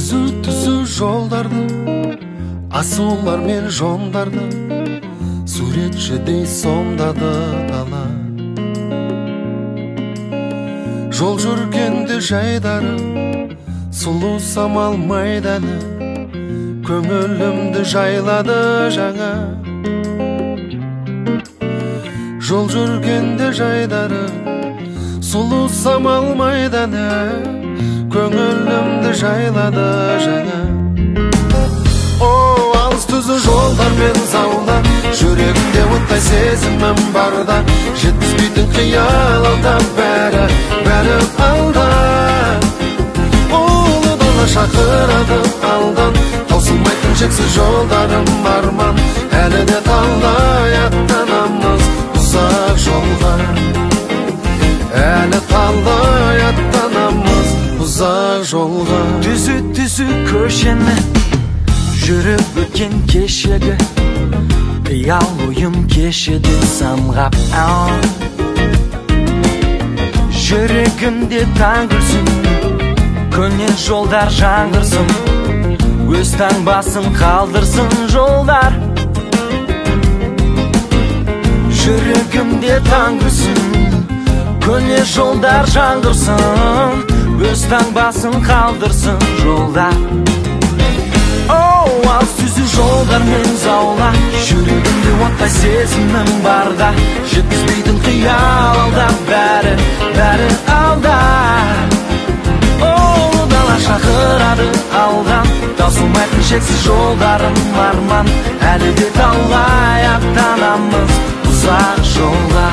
түзу жолдарды, асулар мен жондарды, суретшідей сомдады дала. Жол жүргенде жайдары, сұлу самал майданы, көңілімді жайлады жаңа. Жол жүргенде жайдары, сұлу самал майданы, көңілімді жайлады жаңа. О, алыс түзу жолдар мен заулар, жүрегімде оттай сезімім барда, жеткізбейтін қиял алда, бәрі алда. Ұлы дала шақырады алдан, таусылмайтын шексіз жолдарым арман, әлі де талай аттанамыз ұзақ жолға. Әлі талай аттанамыз ұзақ жолға. Түзу көшені жүріп өткен кешегі, қиял ойым кешеді самғап. Жүрегімде таң күлсін, көне жолдар жаңғырсын, өз таңбасын қалдырсын жолдар. Жүрегімде таң күлсін, көне жолдар жаңғырсын, өз таңбасын қалдырсын жолдар. Алыс түзу жолдар мен заулар, жүрегімде оттай сезімім барда, жеткізбейтін қиял алда, бәрі алда. Ұлы дала шақырады алдан, таусылмайтын шексіз жолдарым арман, әлі де талай аттанамыз ұзақ жолға.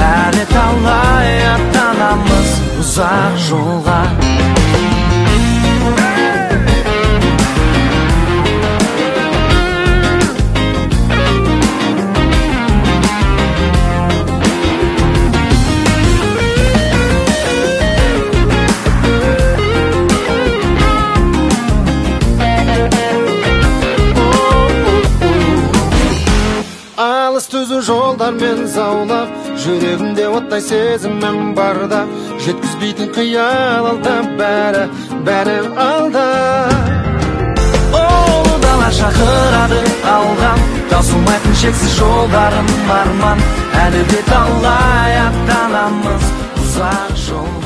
Әлі талай аттанамыз ұзақ жолға. Алыс түзу жолдар мен заулап, жүрегімде оттай сезімім барда, жеткізбейтін қиял алда, бәрі алда. Ұлы дала шақырады алдан, таусылмайтын шексіз жолдарым арман, әлі де талай аттанамыз ұзақ жол.